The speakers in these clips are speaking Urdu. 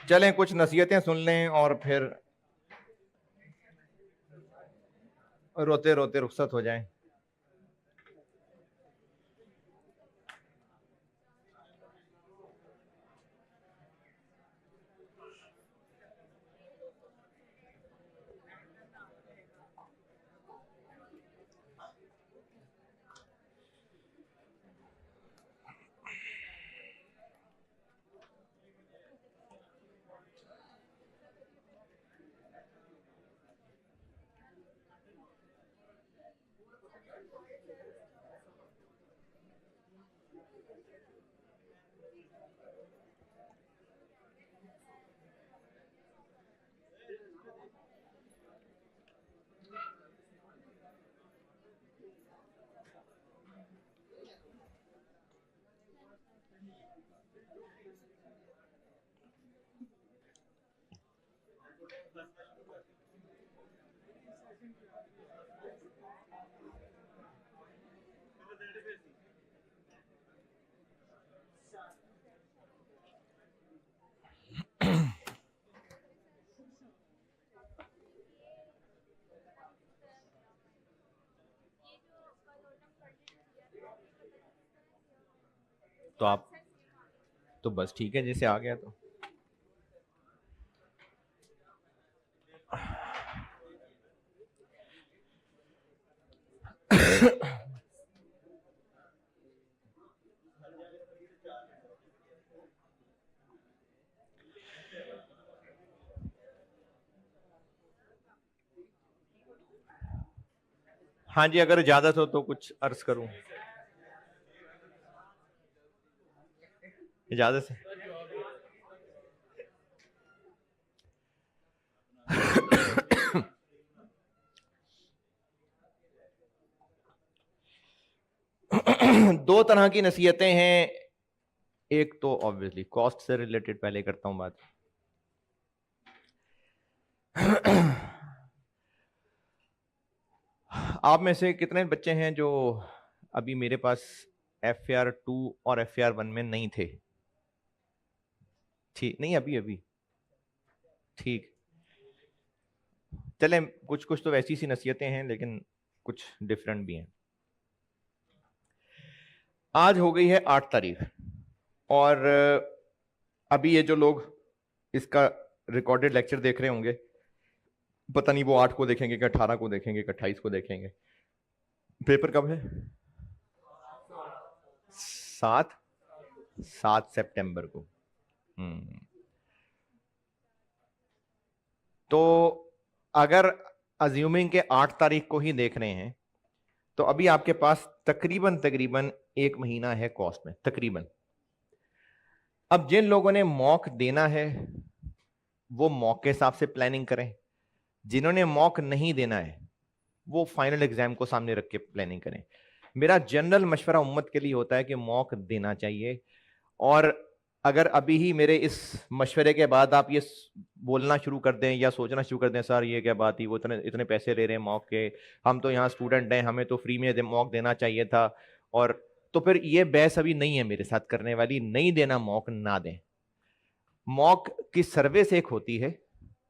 چلیں کچھ نصیحتیں سن لیں اور پھر روتے روتے رخصت ہو جائیں. تو آپ تو بس ٹھیک ہے جیسے آ گیا تو ہاں جی اگر اجازت ہو تو کچھ عرض کروں. اجازت ہے. دو طرح کی نصیحتیں ہیں. ایک تو obviously کاسٹ سے ریلیٹڈ پہلے کرتا ہوں بات. آپ میں سے کتنے بچے ہیں جو ابھی میرے پاس FAR2 اور FAR1 میں نہیں تھے؟ ٹھیک نہیں ابھی ٹھیک. چلیں کچھ تو ویسی سی نصیحتیں ہیں لیکن کچھ ڈفرنٹ بھی ہیں. آج ہو گئی ہے 8 تاریخ اور ابھی یہ جو لوگ اس کا ریکارڈڈ لیکچر دیکھ رہے ہوں گے پتہ نہیں وہ 8 کو دیکھیں گے کہ 18 کو دیکھیں گے کہ 28 کو دیکھیں گے. پیپر کب ہے؟ 7 سپٹمبر کو. تو اگر ازیومنگ کے 8 تاریخ کو ہی دیکھ رہے ہیں تو ابھی آپ کے پاس تقریباً 1 مہینہ ہے کاسٹ میں تقریباً. اب جن لوگوں نے موک دینا ہے وہ موک کے حساب سے پلاننگ کریں. جنہوں نے موک نہیں دینا ہے وہ فائنل ایگزام کو سامنے رکھ کے پلاننگ کریں. میرا جنرل مشورہ امت کے لیے ہوتا ہے کہ موک دینا چاہیے. اور اگر ابھی ہی میرے اس مشورے کے بعد آپ یہ بولنا شروع کر دیں یا سوچنا شروع کر دیں سر یہ کیا بات ہی وہ اتنے پیسے لے رہے ہیں موک کے, ہم تو یہاں اسٹوڈنٹ ہیں ہمیں تو فری میں موک دینا چاہیے تھا, اور تو پھر یہ بحث ابھی نہیں ہے میرے ساتھ کرنے والی. نہیں دینا موک نہ دیں. موک کی سروس ایک ہوتی ہے,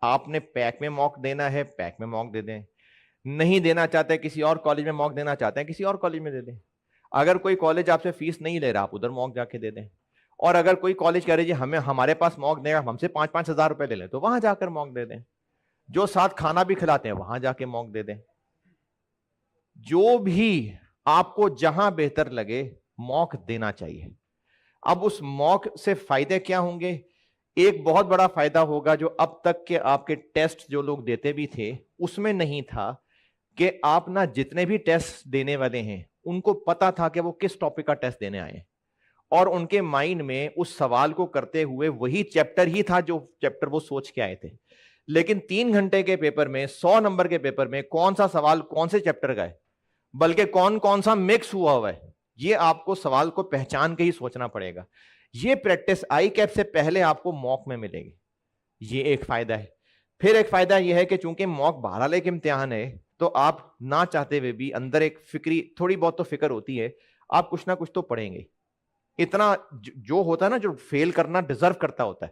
آپ نے پیک میں موک دینا ہے پیک میں موک دے دیں, نہیں دینا چاہتے کسی اور کالج میں موک دینا چاہتے ہیں کسی اور کالج میں دے دیں. اگر کوئی کالج آپ سے فیس نہیں لے رہا آپ ادھر موک جا کے دے دیں. اور اگر کوئی کالج کہہ رہے جی ہمارے پاس موک دے گا ہم سے 5-5 ہزار روپے لے لیں تو وہاں جا کر موک دے دیں. جو ساتھ کھانا بھی کھلاتے ہیں وہاں جا کے موک دے دیں. جو بھی آپ کو جہاں بہتر لگے موک دینا چاہیے. اب اس موک سے فائدے کیا ہوں گے؟ ایک بہت بڑا فائدہ ہوگا جو اب تک کے آپ کے ٹیسٹ جو لوگ دیتے بھی تھے اس میں نہیں تھا, کہ آپ نہ جتنے بھی ٹیسٹ دینے والے ہیں ان کو پتا تھا کہ وہ کس ٹاپک کا ٹیسٹ دینے آئے ہیں, اور ان کے مائنڈ میں اس سوال کو کرتے ہوئے وہی چیپٹر ہی تھا جو چیپٹر وہ سوچ کے آئے تھے. لیکن 3 گھنٹے کے پیپر میں 100 نمبر کے پیپر میں کون سا سوال کون سے چیپٹر کا ہے, بلکہ کون سا مکس ہوا ہے, یہ آپ کو سوال کو پہچان کے ہی سوچنا پڑے گا. یہ پریکٹس آئی کیپ سے پہلے آپ کو موک میں ملے گی. یہ ایک فائدہ ہے. پھر ایک فائدہ یہ ہے کہ چونکہ موک بہرحال ایک امتحان ہے تو آپ نہ چاہتے ہوئے بھی اندر ایک فکری تھوڑی بہت تو فکر ہوتی ہے, آپ کچھ نہ کچھ تو پڑھیں گے. اتنا جو ہوتا ہے نا جو فیل کرنا ڈیزرو کرتا ہوتا ہے,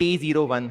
T01,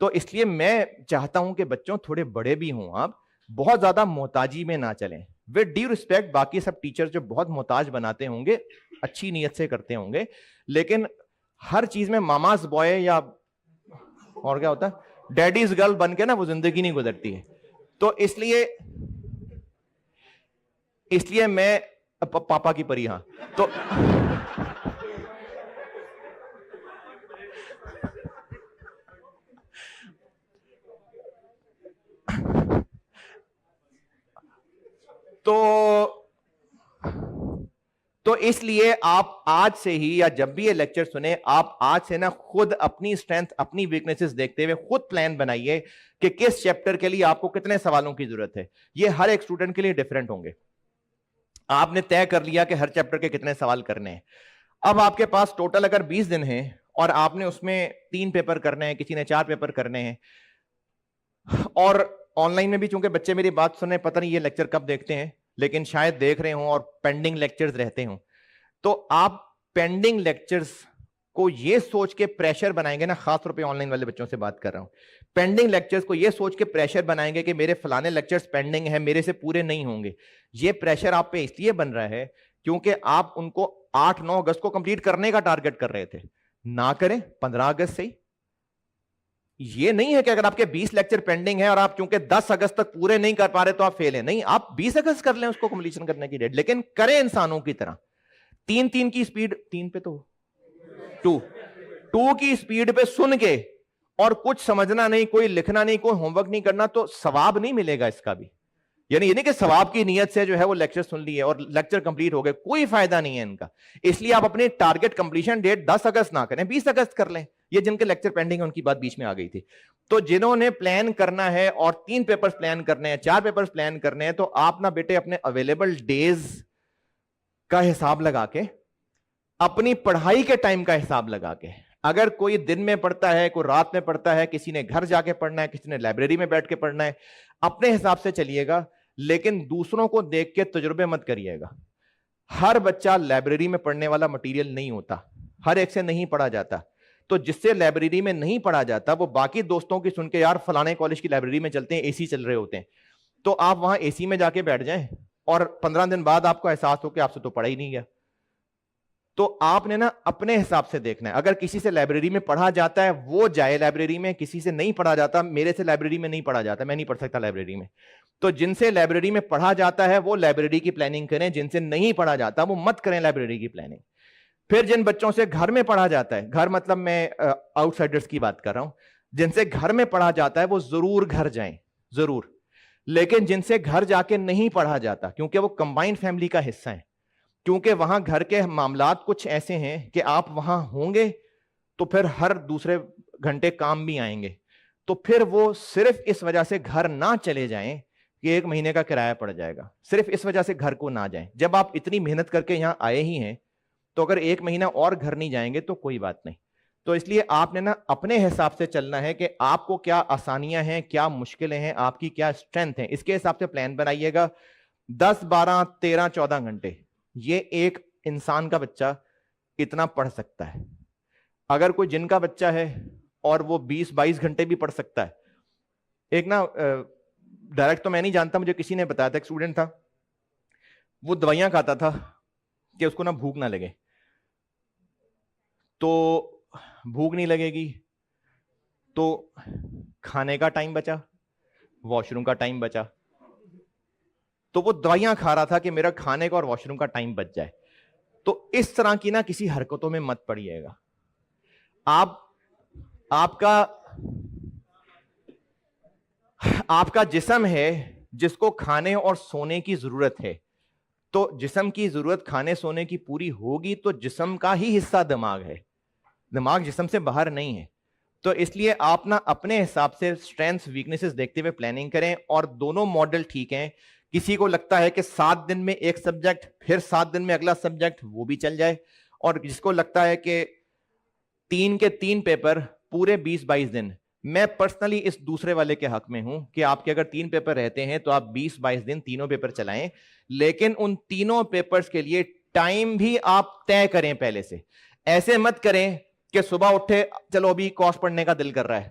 تو اس لیے میں چاہتا ہوں کہ بچوں تھوڑے بڑے بھی ہوں، آپ بہت زیادہ محتاجی میں نہ چلیں. ود ڈیو ریسپیکٹ باقی سب ٹیچر جو بہت محتاج بناتے ہوں گے اچھی نیت سے کرتے ہوں گے، لیکن ہر چیز میں ماماز بوائے یا اور کیا ہوتا ہے ڈیڈیز گرل بن کے نا وہ زندگی نہیں گزرتی ہے. تو اس لیے میں پاپا کی پری. ہاں تو تو اس لیے آپ آج سے ہی یا جب بھی یہ لیکچر سنیں آپ آج سے نا خود اپنی اسٹرینتھ اپنی ویکنیسز دیکھتے ہوئے خود پلان بنائیے کہ کس چیپٹر کے لیے آپ کو کتنے سوالوں کی ضرورت ہے. یہ ہر ایک اسٹوڈنٹ کے لیے ڈفرینٹ ہوں گے. آپ نے طے کر لیا کہ ہر چیپٹر کے کتنے سوال کرنے ہیں. اب آپ کے پاس ٹوٹل اگر 20 دن ہیں اور آپ نے اس میں 3 پیپر کرنے ہیں، کسی نے 4 پیپر کرنے ہیں، اور آن لائن میں بھی چونکہ بچے میری بات سنیں پتہ نہیں یہ لیکچر کب دیکھتے ہیں لیکن شاید دیکھ رہے ہوں اور پینڈنگ لیکچرز رہتے ہوں، تو آپ پینڈنگ لیکچرز کو یہ سوچ کے پریشر بنائیں گے نا، خاص طور پہ آن لائن والے بچوں سے بات کر رہا ہوں، پینڈنگ لیکچرز کو یہ سوچ کے پریشر بنائیں گے کہ میرے فلانے لیکچرز پینڈنگ ہیں، میرے سے پورے نہیں ہوں گے. یہ پریشر آپ پہ اس لیے بن رہا ہے کیونکہ آپ ان کو 8-9 اگست کو کمپلیٹ کرنے کا ٹارگٹ کر رہے تھے. نہ کریں 15 اگست سے ہی. یہ نہیں ہے کہ اگر آپ کے 20 لیکچر پینڈنگ ہیں اور آپ چونکہ 10 اگست تک پورے نہیں کر پا رہے تو آپ فیل ہیں. نہیں، آپ 20 اگست کر لیں اس کو کمپلیشن کرنے کی ڈیٹ، لیکن کریں انسانوں کی طرح. 3 کی سپیڈ، 3 پہ تو 2 کی سپیڈ پہ سن کے اور کچھ سمجھنا نہیں، کوئی لکھنا نہیں، کوئی ہوم ورک نہیں کرنا تو ثواب نہیں ملے گا اس کا بھی. یعنی یہ نہیں کہ ثواب کی نیت سے جو ہے وہ لیکچر سن لیے اور لیکچر کمپلیٹ ہو گئے، کوئی فائدہ نہیں ہے ان کا. اس لیے آپ اپنے ٹارگٹ کمپلیشن ڈیٹ 10 اگست نہ کریں، 20 اگست کر لیں. یہ جن کے لیکچر پینڈنگ ہے ان کی بات بیچ میں آ گئی تھی. تو جنہوں نے پلان کرنا ہے اور 3 پیپرز پلان کرنے ہیں، 4 پیپرز پلان کرنے ہیں، تو آپ نہ بیٹے اپنے اویلیبل ڈیز کا حساب لگا کے، اپنی پڑھائی کے ٹائم کا حساب لگا کے، اگر کوئی دن میں پڑھتا ہے، کوئی رات میں پڑھتا ہے، کسی نے گھر جا کے پڑھنا ہے، کسی نے لائبریری میں بیٹھ کے پڑھنا ہے، اپنے حساب سے چلیے گا. لیکن دوسروں کو دیکھ کے تجربے مت کریے گا. ہر بچہ لائبریری میں پڑھنے والا مٹیریل نہیں ہوتا، ہر ایک سے نہیں پڑھا جاتا. تو جس سے لائبریری میں نہیں پڑھا جاتا وہ باقی دوستوں کی سن کے یار فلانے کالج کی لائبریری میں چلتے ہیں، اے سی چل رہے ہوتے ہیں، تو آپ وہاں اے سی میں جا کے بیٹھ جائیں اور 15 دن بعد آپ کو احساس ہو کہ آپ سے تو پڑھا ہی نہیں گیا. تو آپ نے نا اپنے حساب سے دیکھنا ہے. اگر کسی سے لائبریری میں پڑھا جاتا ہے وہ جائے لائبریری میں، کسی سے نہیں پڑھا جاتا، میرے سے لائبریری میں نہیں پڑھا جاتا، میں نہیں پڑھ سکتا لائبریری میں. تو جن سے لائبریری میں پڑھا جاتا ہے وہ لائبریری کی پلاننگ کریں، جن سے نہیں پڑھا جاتا وہ مت کریں لائبریری کی پلاننگ. پھر جن بچوں سے گھر میں پڑھا جاتا ہے، گھر مطلب میں آؤٹ سائڈرز کی بات کر رہا ہوں، جن سے گھر میں پڑھا جاتا ہے وہ ضرور گھر جائیں، ضرور. لیکن جن سے گھر جا کے نہیں پڑھا جاتا کیونکہ وہ کمبائنڈ فیملی کا حصہ ہیں، کیونکہ وہاں گھر کے معاملات کچھ ایسے ہیں کہ آپ وہاں ہوں گے تو پھر ہر دوسرے گھنٹے کام بھی آئیں گے، تو پھر وہ صرف اس وجہ سے گھر نہ چلے جائیں کہ 1 مہینے کا کرایہ پڑ جائے گا، صرف اس وجہ سے گھر کو نہ جائیں. جب آپ اتنی محنت کر کے یہاں آئے ہی ہیں تو اگر 1 مہینہ اور گھر نہیں جائیں گے تو کوئی بات نہیں. تو اس لیے آپ نے نا اپنے حساب سے چلنا ہے کہ آپ کو کیا آسانیاں ہیں، کیا مشکلیں ہیں، آپ کی کیا اسٹرینتھ ہیں، اس کے حساب سے پلان بنائیے گا. 10 12 13 14 گھنٹے یہ ایک انسان کا بچہ اتنا پڑھ سکتا ہے. اگر کوئی جن کا بچہ ہے اور وہ 20 22 گھنٹے بھی پڑھ سکتا ہے. ایک نا ڈائریکٹ تو میں نہیں جانتا، مجھے کسی نے بتایا تھا، ایک اسٹوڈنٹ تھا وہ دوائیاں کھاتا تھا کہ اس کو نا بھوک نہ لگے. تو بھوک نہیں لگے گی تو کھانے کا ٹائم بچا، واش روم کا ٹائم بچا، تو وہ دوائیاں کھا رہا تھا کہ میرا کھانے کا اور واش روم کا ٹائم بچ جائے. تو اس طرح کی نا کسی حرکتوں میں مت پڑیے گا. آپ کا جسم ہے جس کو کھانے اور سونے کی ضرورت ہے، تو جسم کی ضرورت کھانے سونے کی پوری ہوگی تو جسم کا ہی حصہ دماغ ہے، دماغ جسم سے باہر نہیں ہے. تو اس لیے آپ نا اپنے حساب سے اسٹرینتھس ویکنیسز دیکھتے ہوئے پلاننگ کریں. اور دونوں ماڈل ٹھیک ہیں. کسی کو لگتا ہے کہ 7 دن میں ایک سبجیکٹ، پھر 7 دن میں اگلا سبجیکٹ، وہ بھی چل جائے. اور جس کو لگتا ہے کہ 3 کے 3 پیپر پورے 20 22 دن، میں پرسنلی اس دوسرے والے کے حق میں ہوں کہ آپ کے اگر 3 پیپر رہتے ہیں تو آپ 20 22 دن تینوں پیپر چلائیں. لیکن ان تینوں پیپرز کے لیے ٹائم بھی آپ طے کریں پہلے سے. ایسے مت کریں کہ صبح اٹھے چلو ابھی کاس پڑھنے کا دل کر رہا ہے،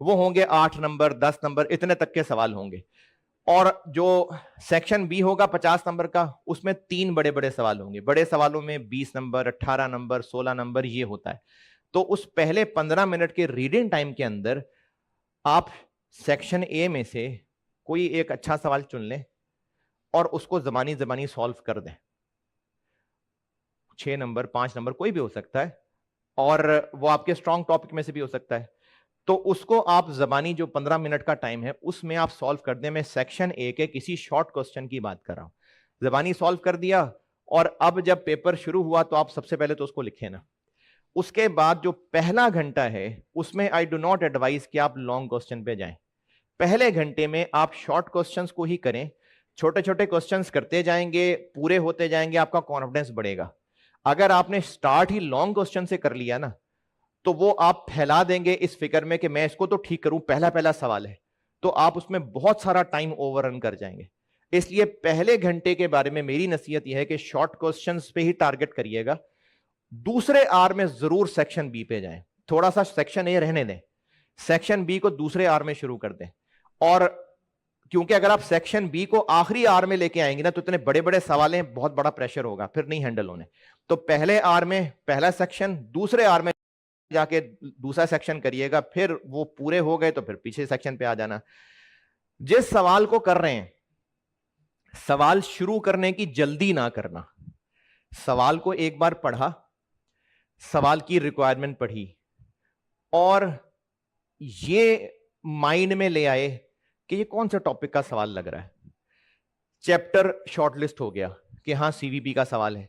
وہ ہوں گے 8 نمبر 10 نمبر اتنے تک کے سوال ہوں گے. اور جو سیکشن بی ہوگا 50 نمبر کا, اس میں 3 بڑے بڑے سوال ہوں گے. بڑے سوالوں میں 20 نمبر 18 نمبر 16 نمبر یہ ہوتا ہے. تو اس پہلے 15 منٹ کے ریڈنگ ٹائم کے اندر آپ سیکشن اے میں سے کوئی ایک اچھا سوال چن لیں اور اس کو زبانی سالو کر دیں. 6 نمبر 5 نمبر کوئی بھی ہو سکتا ہے, اور وہ آپ کے اسٹرانگ ٹاپک میں سے بھی ہو سکتا ہے. تو اس کو آپ زبانی جو 15 منٹ کا ٹائم ہے اس میں آپ سالو کر دیں. میں سیکشن اے کے کسی شارٹ کوسچن کی بات کر رہا ہوں. زبانی سالو کر دیا, اور اب جب پیپر شروع ہوا تو آپ سب سے پہلے تو اس کو لکھیں نا. اس کے بعد جو پہلا گھنٹہ ہے اس میں آئی ڈو ناٹ ایڈوائز کہ آپ لانگ کوسچن پہ جائیں. پہلے گھنٹے میں آپ شارٹ کوسچنز کو ہی کریں. چھوٹے چھوٹے کوسچنز کرتے جائیں گے, پورے ہوتے جائیں گے, آپ کا کانفیڈنس بڑھے گا. اگر آپ نے سٹارٹ ہی لانگ کوسچن سے کر لیا نا تو وہ آپ پھیلا دیں گے اس فکر میں کہ میں اس کو تو ٹھیک کروں, پہلا سوال ہے, تو آپ اس میں بہت سارا ٹائم اوور رن کر جائیں گے. اس لیے پہلے گھنٹے کے بارے میں میری نصیحت یہ ہے کہ شارٹ کوسچنز پہ ہی ٹارگٹ کریے گا. دوسرے آر میں ضرور سیکشن بی پہ جائیں. تھوڑا سا سیکشن اے رہنے دیں, سیکشن بی کو دوسرے آر میں شروع کر دیں. اور کیونکہ اگر آپ سیکشن بی کو آخری آر میں لے کے آئیں گے نا تو اتنے بڑے بڑے سوال ہیں, بہت بڑا پریشر ہوگا, پھر نہیں ہینڈل ہونے. تو پہلے آر میں پہلا سیکشن, دوسرے آر میں جا کے دوسرا سیکشن کریے گا. پھر وہ پورے ہو گئے تو پھر پیچھے سیکشن پہ آ جانا. جس سوال کو کر رہے ہیں, سوال شروع کرنے کی جلدی نہ کرنا. سوال کو ایک بار پڑھا, سوال کی ریکوائرمنٹ پڑھی, اور یہ مائنڈ میں لے آئے کہ یہ کون سا ٹاپک کا سوال لگ رہا ہے. چیپٹر شارٹ لسٹ ہو گیا کہ ہاں سی وی پی کا سوال ہے.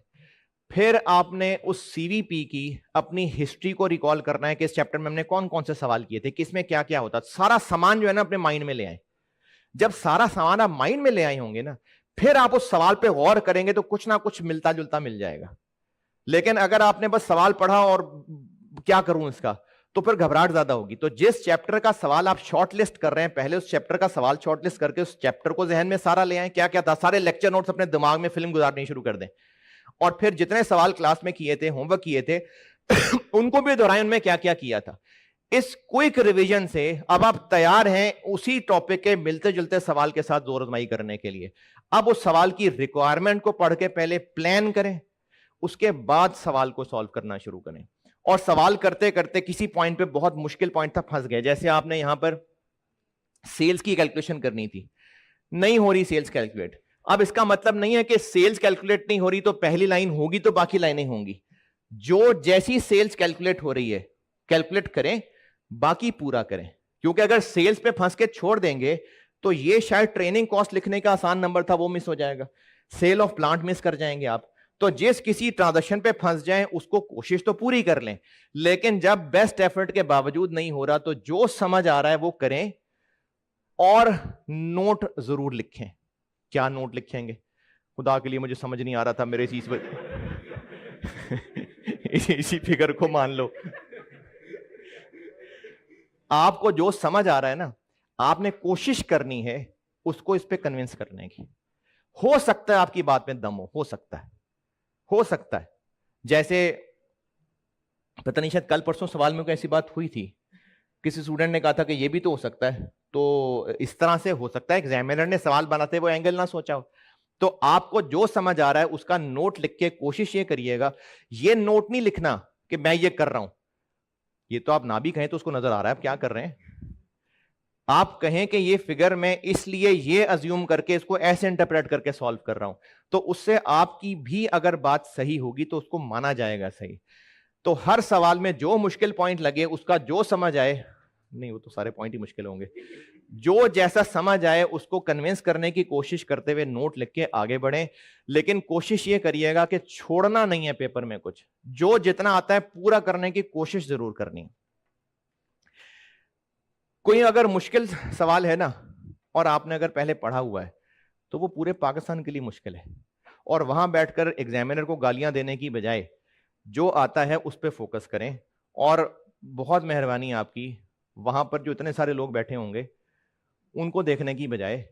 پھر آپ نے اس سی وی پی کی اپنی ہسٹری کو ریکال کرنا ہے کہ اس چیپٹر میں ہم نے کون کون سے سوال کیے تھے, کس میں کیا کیا ہوتا. سارا سامان جو ہے نا اپنے مائنڈ میں لے آئیں. جب سارا سامان آپ مائنڈ میں لے آئے ہوں گے نا, پھر آپ اس سوال پہ غور کریں گے تو کچھ نہ کچھ ملتا جلتا مل جائے گا. لیکن اگر آپ نے بس سوال پڑھا اور کیا کروں اس کا, تو پھر گھبراہٹ زیادہ ہوگی. تو جس چیپٹر کا سوال آپ شارٹ لسٹ کر رہے ہیں, پہلے اس چیپٹر کا سوال شارٹ لسٹ کر کے اس چیپٹر کو ذہن میں سارا لے آئیں, کیا کیا تھا, سارے لیکچر نوٹس اپنے دماغ میں فلم گزارنی شروع کر دیں. اور پھر جتنے سوال کلاس میں کیے تھے, ہوم ورک کیے تھے, ان کو بھی دہرائیں, ان میں کیا کیا کیا تھا. اس کوئک ریویژن سے اب آپ تیار ہیں اسی ٹاپک کے ملتے جلتے سوال کے ساتھ زور آزمائی کرنے کے لیے. اب اس سوال کی ریکوائرمنٹ کو پڑھ کے پہلے پلان کریں, اس کے بعد سوال کو سالو کرنا شروع کریں. اور سوال کرتے کرتے کسی پوائنٹ پہ بہت مشکل پوائنٹ تھا, پھنس گئے. جیسے آپ نے یہاں پر سیلز کی کیلکولیشن کرنی تھی, نہیں ہو رہی سیلز کیلکولیٹ. اب اس کا مطلب نہیں ہے کہ سیلز کیلکولیٹ نہیں ہو رہی تو پہلی لائن ہوگی تو باقی لائنیں ہوں گی. جو جیسی سیلز کیلکولیٹ ہو رہی ہے کیلکولیٹ کریں, باقی پورا کریں. کیونکہ اگر سیلز پہ پھنس کے چھوڑ دیں گے تو یہ شاید ٹریننگ کاسٹ لکھنے کا آسان نمبر تھا, وہ مس ہو جائے گا. سیل آف پلانٹ مس کر جائیں گے آپ. تو جس کسی ٹرانزیکشن پہ پھنس جائیں اس کو کوشش تو پوری کر لیں, لیکن جب بیسٹ ایفرٹ کے باوجود نہیں ہو رہا تو جو سمجھ آ رہا ہے وہ کریں. اور نوٹ ضرور لکھیں. کیا نوٹ لکھیں گے خدا کے لیے, مجھے سمجھ نہیں آ رہا تھا میرے چیز اسی فگر کو مان لو. آپ کو جو سمجھ آ رہا ہے نا, آپ نے کوشش کرنی ہے اس کو اس پہ کنونس کرنے کی. ہو سکتا ہے آپ کی بات میں دم ہو سکتا ہے, ہو سکتا ہے. جیسے پتہ نہیں شاید کل پرسوں سوال میں کوئی ایسی بات ہوئی تھی, کسی اسٹوڈنٹ نے کہا تھا کہ یہ بھی تو ہو سکتا ہے. تو اس طرح سے ہو سکتا ہے ایگزامینر نے سوال بناتے وہ اینگل نہ سوچا ہو. تو آپ کو جو سمجھ آ رہا ہے اس کا نوٹ لکھ کے کوشش یہ کریے گا. یہ نوٹ نہیں لکھنا کہ میں یہ کر رہا ہوں, یہ تو آپ نہ بھی کہیں تو اس کو نظر آ رہا ہے آپ کیا کر رہے ہیں. آپ کہیں کہ یہ فگر میں اس لیے یہ ازیوم کر کے اس کو ایسے انٹرپریٹ کر کے سالو کر رہا ہوں, تو اس سے آپ کی بھی اگر بات صحیح ہوگی تو اس کو مانا جائے گا صحیح. تو ہر سوال میں جو مشکل پوائنٹ لگے اس کا جو سمجھ آئے, نہیں وہ تو سارے پوائنٹ ہی مشکل ہوں گے, جو جیسا سمجھ آئے اس کو کنونس کرنے کی کوشش کرتے ہوئے نوٹ لکھ کے آگے بڑھیں. لیکن کوشش یہ کریے گا کہ چھوڑنا نہیں ہے پیپر میں کچھ, جو جتنا آتا ہے پورا کرنے کی کوشش ضرور کرنی. کوئی اگر مشکل سوال ہے نا اور آپ نے اگر پہلے پڑھا ہوا ہے تو وہ پورے پاکستان کے لیے مشکل ہے, اور وہاں بیٹھ کر ایگزامینر کو گالیاں دینے کی بجائے جو آتا ہے اس پہ فوکس کریں. اور بہت مہربانی آپ کی, وہاں پر جو اتنے سارے لوگ بیٹھے ہوں گے ان کو دیکھنے کی بجائے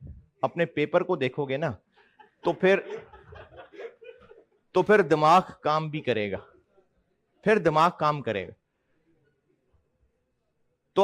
اپنے پیپر کو دیکھو گے نا تو پھر دماغ کام بھی کرے گا, پھر دماغ کام کرے گا. تو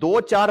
2, 4,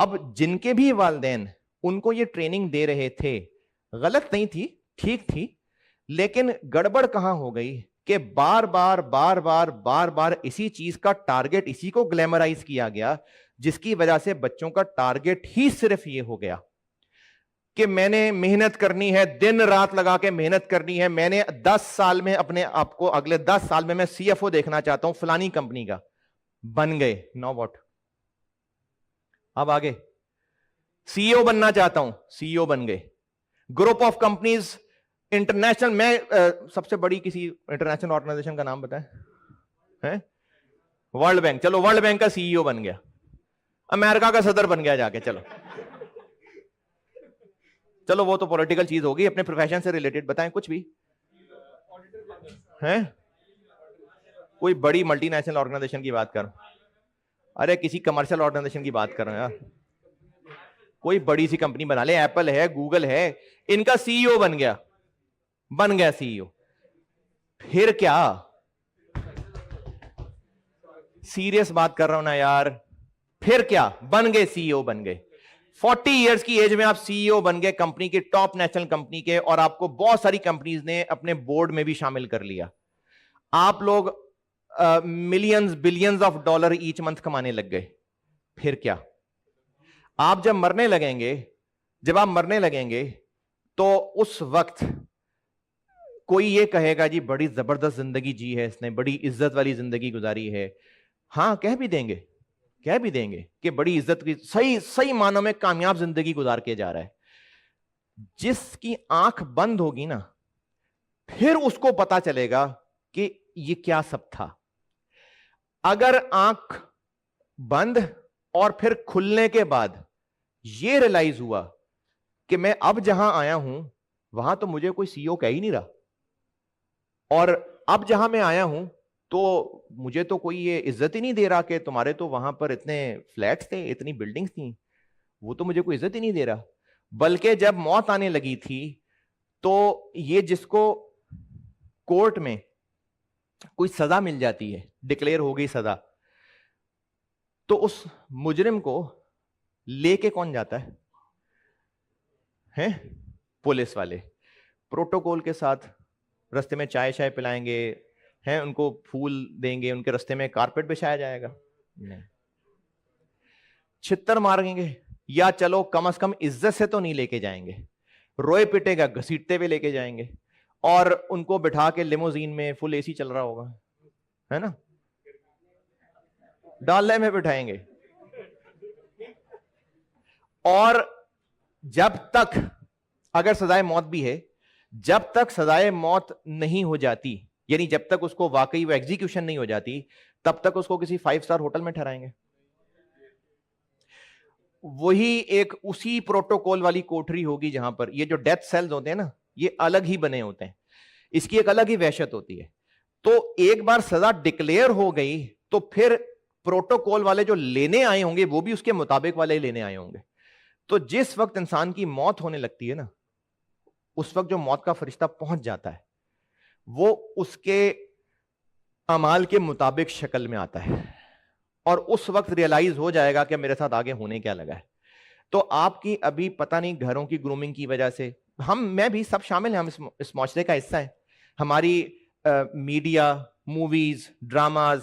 اب جن کے بھی والدین ان کو یہ ٹریننگ دے رہے تھے، غلط نہیں تھی، ٹھیک تھی، لیکن گڑبڑ کہاں ہو گئی کہ بار بار بار بار بار بار اسی چیز کا ٹارگٹ، اسی کو گلیمرائز کیا گیا، جس کی وجہ سے بچوں کا ٹارگٹ ہی صرف یہ ہو گیا کہ میں نے محنت کرنی ہے، دن رات لگا کے محنت کرنی ہے، میں نے 10 سال میں اپنے آپ کو، اگلے 10 سال میں سی ایف او دیکھنا چاہتا ہوں فلانی کمپنی کا، بن گئے، نو واٹ، اب آگے سی او بننا چاہتا ہوں، سی او بن گئے، گروپ آف کمپنیز انٹرنیشنل، میں سب سے بڑی کسی انٹرنیشنل آرگنائزیشن کا نام بتائیں، ورلڈ بینک، چلو ورلڈ بینک کا سی او بن گیا، امریکہ کا صدر بن گیا جا کے، چلو وہ تو پولیٹیکل چیز ہوگی، اپنے پروفیشن سے ریلیٹڈ بتائیں کچھ بھی، کوئی بڑی ملٹی نیشنل آرگنائزیشن کی بات کر، ارے کسی کمرشل آرگنائزیشن کی بات کر رہے ہیں یار، کوئی بڑی سی کمپنی بنا لے، ایپل ہے، گوگل ہے، ان کا سی او بن گیا سی او، پھر کیا، سیریس بات کر رہا ہوں نا یار، پھر کیا، بن گئے سی او بن گئے، 40 ایئرز کی ایج میں آپ سی او بن گئے کمپنی کے، ٹاپ نیشنل کمپنی کے، اور آپ کو بہت ساری کمپنیز نے اپنے بورڈ میں بھی شامل کر لیا، آپ لوگ millions billions of dollar each month کمانے لگ گئے، پھر کیا، آپ جب مرنے لگیں گے، جب آپ مرنے لگیں گے تو اس وقت کوئی یہ کہے گا جی بڑی زبردست زندگی جی ہے اس نے، بڑی عزت والی زندگی گزاری ہے، ہاں کہہ بھی دیں گے کہ بڑی عزت کی، صحیح معنوں میں کامیاب زندگی گزار کے جا رہا ہے، جس کی آنکھ بند ہوگی نا، پھر اس کو پتا چلے گا کہ یہ کیا سب تھا، اگر آنکھ بند اور پھر کھلنے کے بعد یہ ریلائز ہوا کہ میں اب جہاں آیا ہوں وہاں تو مجھے کوئی سی او کہہ ہی نہیں رہا، اور اب جہاں میں آیا ہوں تو مجھے تو کوئی یہ عزت ہی نہیں دے رہا کہ تمہارے تو وہاں پر اتنے فلیٹس تھے، اتنی بلڈنگز تھیں، وہ تو مجھے کوئی عزت ہی نہیں دے رہا، بلکہ جب موت آنے لگی تھی تو یہ جس کو کورٹ میں کوئی سزا مل جاتی ہے، ڈکلیئر ہو گئی سزا، تو اس مجرم کو لے کے کون جاتا ہے؟ پولیس والے، پروٹوکول کے ساتھ، رستے میں چائے شائے پلائیں گے، ہیں ان کو پھول دیں گے، ان کے رستے میں کارپیٹ بچھایا جائے گا، نہیں، چھتر ماریں گے، یا چلو کم از کم عزت سے تو نہیں لے کے جائیں گے، روئے پٹے گا گھسیٹتے ہوئے لے کے جائیں گے، اور ان کو بٹھا کے لیموزین میں، فل اے سی چل رہا ہوگا، ہے نا، ڈالے میں بٹھائیں گے، اور جب تک، اگر سزائے موت بھی ہے، جب تک سزائے موت نہیں ہو جاتی، یعنی جب تک اس کو واقعی وہ ایگزیکیوشن نہیں ہو جاتی، تب تک اس کو کسی 5 اسٹار ہوٹل میں ٹھہرائیں گے، وہی ایک اسی پروٹوکول والی کوٹری ہوگی جہاں پر یہ جو ڈیتھ سیلز ہوتے ہیں نا، یہ الگ ہی بنے ہوتے ہیں، اس کی ایک الگ ہی وحشت ہوتی ہے، تو ایک بار سزا ڈکلیئر ہو گئی تو پھر پروٹوکول والے جو لینے آئے ہوں گے وہ بھی اس کے مطابق والے لینے آئے ہوں گے، تو جس وقت انسان کی موت ہونے لگتی ہے نا، اس وقت جو موت کا فرشتہ پہنچ جاتا ہے وہ اس کے اعمال کے مطابق شکل میں آتا ہے، اور اس وقت ریئلائز ہو جائے گا کہ میرے ساتھ آگے ہونے کیا لگا ہے، تو آپ کی ابھی پتہ نہیں گھروں کی گرومنگ کی وجہ سے، میں بھی سب شامل ہیں، ہم اس معاشرے کا حصہ ہیں، ہماری media, movies, dramas,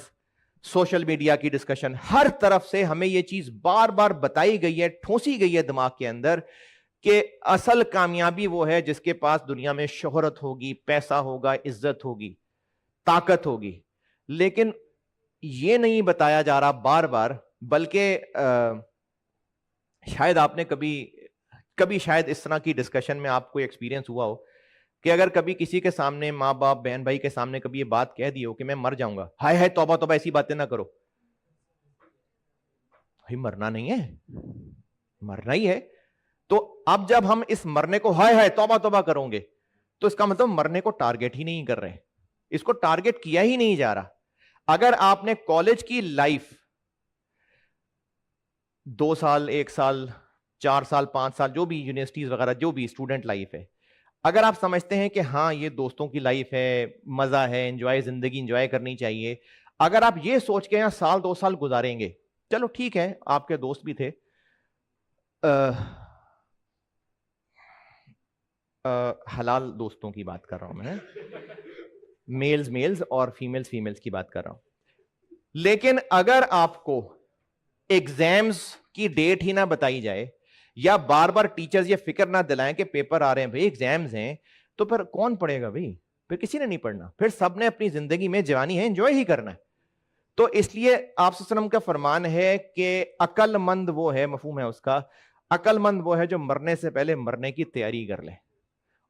social media کی ڈسکشن، ہر طرف سے ہمیں یہ چیز بار بار بتائی گئی ہے، ٹھونسی گئی ہے دماغ کے اندر کہ اصل کامیابی وہ ہے جس کے پاس دنیا میں شہرت ہوگی، پیسہ ہوگا، عزت ہوگی، طاقت ہوگی، لیکن یہ نہیں بتایا جا رہا بار بار، بلکہ شاید آپ نے کبھی شاید اس طرح کی ڈسکشن میں آپ کو ایکسپیرینس ہوا ہو کہ اگر کبھی کسی کے سامنے، ماں باپ، بہن بھائی کے سامنے کبھی یہ بات کہہ دی ہو کہ میں مر جاؤں گا، ہائے ہائے توبہ توبہ ایسی باتیں نہ کرو، بھائی مرنا نہیں ہے، مرنا ہی ہے، تو اب جب ہم اس مرنے کو ہائے ہائے توبہ توبہ کروں گے تو اس کا مطلب مرنے کو ٹارگٹ ہی نہیں کر رہے، اس کو ٹارگٹ کیا ہی نہیں جا رہا۔ اگر آپ نے کالج کی لائف 2 سال، 1 سال، 4 سال، 5 سال، جو بھی یونیورسٹیز وغیرہ، جو بھی اسٹوڈنٹ لائف ہے، اگر آپ سمجھتے ہیں کہ ہاں یہ دوستوں کی لائف ہے، مزہ ہے، انجوائے، زندگی انجوائے کرنی چاہیے، اگر آپ یہ سوچ کے یہاں 1 سال 2 سال گزاریں گے، چلو ٹھیک ہے، آپ کے دوست بھی تھے، حلال دوستوں کی بات کر رہا ہوں میں، میلز اور فیمیلز کی بات کر رہا ہوں. لیکن اگر آپ کو ایگزامز کی ڈیٹ ہی نہ بتائی جائے یا بار بار ٹیچرز یہ فکر نہ دلائیں کہ پیپر آ رہے ہیں بھائی، ایگزامز ہیں، تو پھر کون پڑھے گا بھائی؟ پھر کسی نے نہیں پڑھنا. پھر سب نے اپنی زندگی میں جوانی ہے انجوائے ہی کرنا ہے. تو اس لیے آپ صلی اللہ علیہ وسلم کا فرمان ہے کہ عقل مند وہ ہے، مفہوم ہے اس کا، عقل مند وہ ہے جو مرنے سے پہلے مرنے کی تیاری کر لے.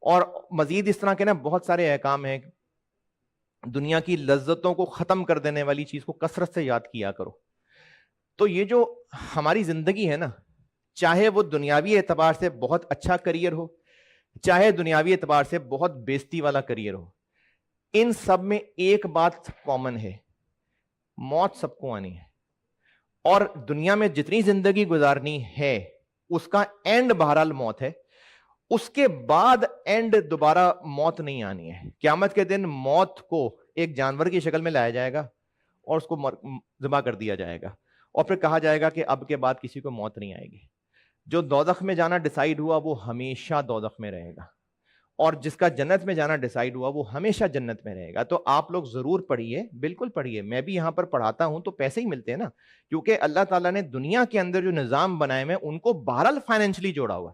اور مزید اس طرح کے نا بہت سارے احکام ہیں. دنیا کی لذتوں کو ختم کر دینے والی چیز کو کثرت سے یاد کیا کرو. تو یہ جو ہماری زندگی ہے نا، چاہے وہ دنیاوی اعتبار سے بہت اچھا کریئر ہو، چاہے دنیاوی اعتبار سے بہت بیزتی والا کریئر ہو، ان سب میں ایک بات کامن ہے، موت سب کو آنی ہے. اور دنیا میں جتنی زندگی گزارنی ہے اس کا اینڈ بہرحال موت ہے. اس کے بعد اینڈ دوبارہ موت نہیں آنی ہے. قیامت کے دن موت کو ایک جانور کی شکل میں لایا جائے گا اور اس کو ذبح کر دیا جائے گا، اور پھر کہا جائے گا کہ اب کے بعد کسی کو موت نہیں آئے گی. جو دوزخ میں جانا ڈیسائیڈ ہوا وہ ہمیشہ دوزخ میں رہے گا، اور جس کا جنت میں جانا ڈیسائیڈ ہوا وہ ہمیشہ جنت میں رہے گا. تو آپ لوگ ضرور پڑھیے، بالکل پڑھیے. میں بھی یہاں پر پڑھاتا ہوں تو پیسے ہی ملتے ہیں نا، کیونکہ اللہ تعالیٰ نے دنیا کے اندر جو نظام بنائے ہیں ان کو بہرحال فائنینشلی جوڑا ہوا.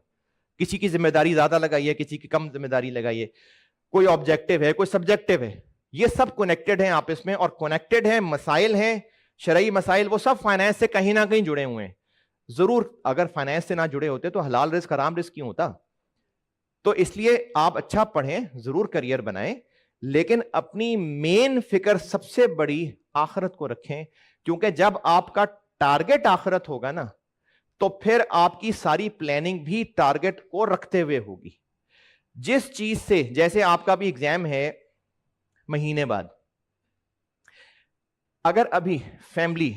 کسی کی ذمہ داری زیادہ لگائیے، کسی کی کم ذمہ داری لگائیے، کوئی آبجیکٹو ہے، کوئی سبجیکٹو ہے، یہ سب کنیکٹڈ ہیں آپس میں، اور کنیکٹڈ ہیں. مسائل ہیں شرعی مسائل، وہ سب فائنانس سے کہیں نہ کہیں جڑے ہوئے ہیں. ضرور اگر فائنانس سے نہ جڑے ہوتے تو حلال رزق حرام رزق کیوں ہوتا؟ تو اس لیے آپ اچھا پڑھیں، ضرور کریئر بنائیں، لیکن اپنی مین فکر سب سے بڑی آخرت کو رکھیں. کیونکہ جب آپ کا ٹارگٹ آخرت ہوگا نا تو پھر آپ کی ساری پلاننگ بھی ٹارگٹ کو رکھتے ہوئے ہوگی. جس چیز سے، جیسے آپ کا بھی ایگزام ہے مہینے بعد، اگر ابھی فیملی،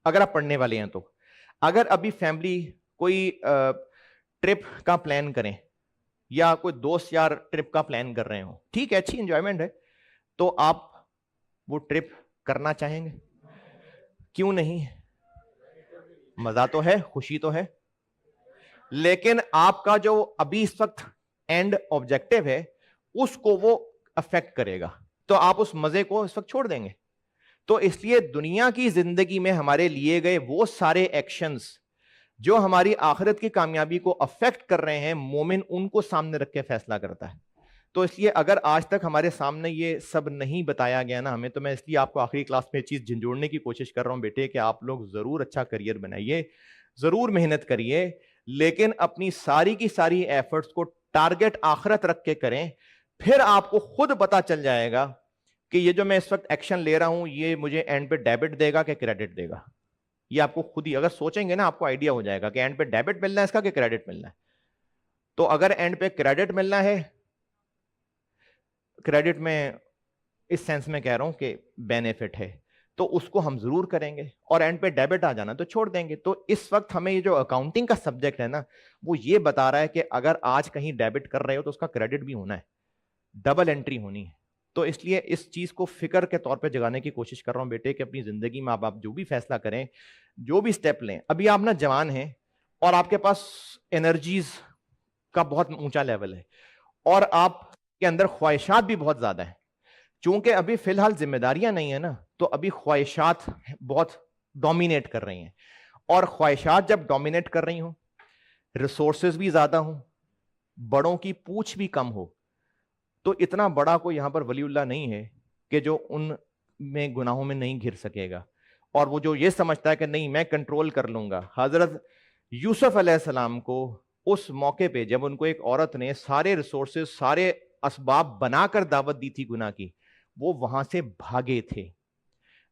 اگر آپ پڑھنے والے ہیں تو اگر ابھی فیملی کوئی ٹرپ کا پلان کریں یا کوئی دوست یار ٹرپ کا پلان کر رہے ہوں، ٹھیک ہے، اچھی انجوائمنٹ ہے، تو آپ وہ ٹرپ کرنا چاہیں گے؟ کیوں نہیں؟ مزہ تو ہے، خوشی تو ہے، لیکن آپ کا جو ابھی اس وقت اینڈ آبجیکٹو ہے اس کو وہ افیکٹ کرے گا، تو آپ اس مزے کو اس وقت چھوڑ دیں گے. تو اس لیے دنیا کی زندگی میں ہمارے لیے گئے وہ سارے ایکشنز جو ہماری آخرت کی کامیابی کو افیکٹ کر رہے ہیں، مومن ان کو سامنے رکھ کے فیصلہ کرتا ہے. تو اس لیے اگر آج تک ہمارے سامنے یہ سب نہیں بتایا گیا نا ہمیں، تو میں اس لیے آپ کو آخری کلاس میں چیز جھنجھوڑنے کی کوشش کر رہا ہوں بیٹے کہ آپ لوگ ضرور اچھا کریئر بنائیے، ضرور محنت کریے، لیکن اپنی ساری کی ساری ایفرٹس کو ٹارگٹ آخرت رکھ کے کریں. پھر آپ کو خود پتا چل جائے گا کہ یہ جو میں اس وقت ایکشن لے رہا ہوں یہ مجھے اینڈ پہ ڈیبٹ دے گا کہ کریڈٹ دے گا. یہ آپ کو خود ہی اگر سوچیں گے نا آپ کو آئیڈیا ہو جائے گا کہ اینڈ پہ ڈیبٹ ملنا ہے اس کا کہ کریڈٹ ملنا ہے. تو اگر اینڈ پہ کریڈٹ ملنا ہے، کریڈٹ میں اس سینس میں کہہ رہا ہوں کہ بینیفٹ ہے، تو اس کو ہم ضرور کریں گے، اور اینڈ پہ ڈیبٹ آ جانا تو چھوڑ دیں گے. تو اس وقت ہمیں یہ جو اکاؤنٹنگ کا سبجیکٹ ہے نا وہ یہ بتا رہا ہے کہ اگر آج کہیں ڈیبٹ کر رہے ہو تو اس کا کریڈٹ بھی ہونا ہے، ڈبل انٹری ہونی ہے. تو اس لیے اس چیز کو فکر کے طور پہ جگانے کی کوشش کر رہا ہوں بیٹے کہ اپنی زندگی میں آپ جو بھی فیصلہ کریں، جو بھی سٹیپ لیں، ابھی آپ نا جوان ہیں اور آپ کے پاس انرجیز کا بہت اونچا لیول ہے اور آپ کے اندر خواہشات بھی بہت زیادہ ہیں. چونکہ ابھی فی الحال ذمہ داریاں نہیں ہیں نا، تو ابھی خواہشات بہت ڈومینیٹ کر رہی ہیں، اور خواہشات جب ڈومینیٹ کر رہی ہوں، ریسورسز بھی زیادہ ہوں، بڑوں کی پوچھ بھی کم ہو، تو اتنا بڑا کوئی یہاں پر ولی اللہ نہیں ہے کہ جو ان میں گناہوں میں نہیں گر سکے گا، اور وہ جو یہ سمجھتا ہے کہ نہیں میں کنٹرول کر لوں گا. حضرت یوسف علیہ السلام کو اس موقع پہ جب ان کو ایک عورت نے سارے ریسورسز، سارے اسباب بنا کر دعوت دی تھی گناہ کی، وہ وہاں سے بھاگے تھے،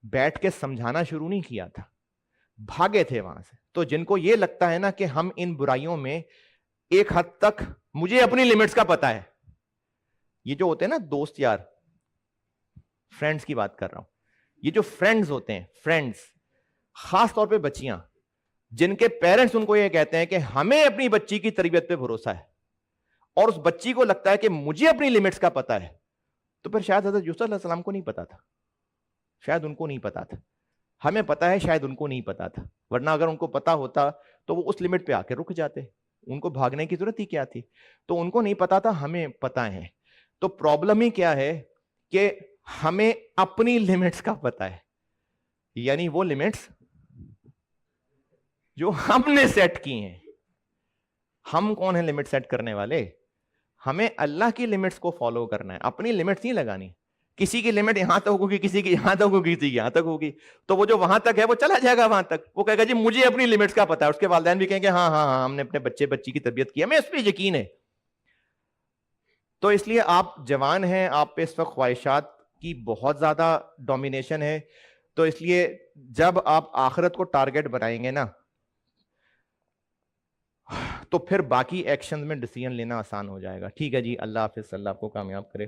بیٹھ کے سمجھانا شروع نہیں کیا تھا، بھاگے تھے وہاں سے. تو جن کو یہ لگتا ہے نا کہ ہم ان برائیوں میں ایک حد تک مجھے اپنی لمٹس کا پتا ہے، یہ جو ہوتے ہیں نا دوست یار، فرینڈز کی بات کر رہا ہوں، یہ جو فرینڈز ہوتے ہیں، فرینڈز خاص طور پہ بچیاں جن کے پیرنٹس ان کو یہ کہتے ہیں کہ ہمیں اپنی بچی کی تربیت پہ بھروسہ ہے، اور اس بچی کو لگتا ہے کہ مجھے اپنی لمٹس کا پتا ہے، تو پھر شاید حضرت یوسف علیہ السلام کو نہیں پتا تھا، شاید ان کو نہیں پتا تھا. ہمیں پتا ہے، شاید ان کو نہیں پتا تھا، ورنہ اگر ان کو پتا ہوتا تو وہ اس لمٹ پہ آ کے رک جاتے, ان کو بھاگنے کی ضرورت ہی کیا تھی. تو ان کو نہیں پتا تھا, ہمیں پتا ہے. تو پرابلم ہی کیا ہے کہ ہمیں اپنی لمٹس کا پتا ہے, یعنی وہ لمٹس جو ہم نے سیٹ کی ہیں. ہم کون ہیں لمٹ سیٹ کرنے والے؟ ہمیں اللہ کی لمٹس کو فالو کرنا ہے, اپنی لمٹس نہیں لگانی. کسی کی لمٹ یہاں تک ہوگی, کسی کی یہاں تک ہوگی, کسی کی یہاں تک ہوگی, تو وہ جو وہاں تک ہے وہ چلا جائے گا وہاں تک. وہ کہے گا جی مجھے اپنی لمٹس کا پتا ہے. اس کے والدین بھی کہیں گے ہاں ہاں ہاں ہم نے اپنے بچے بچی کی تربیت کی, ہمیں اس پہ یقین ہے. تو اس لیے آپ جوان ہیں, آپ پہ اس وقت خواہشات کی بہت زیادہ ڈومینیشن ہے. تو اس لیے جب آپ آخرت کو ٹارگٹ بنائیں گے نا, تو پھر باقی ایکشن میں ڈیسیژن لینا آسان ہو جائے گا. ٹھیک ہے جی, اللہ حافظ, اللہ آپ کو کامیاب کرے.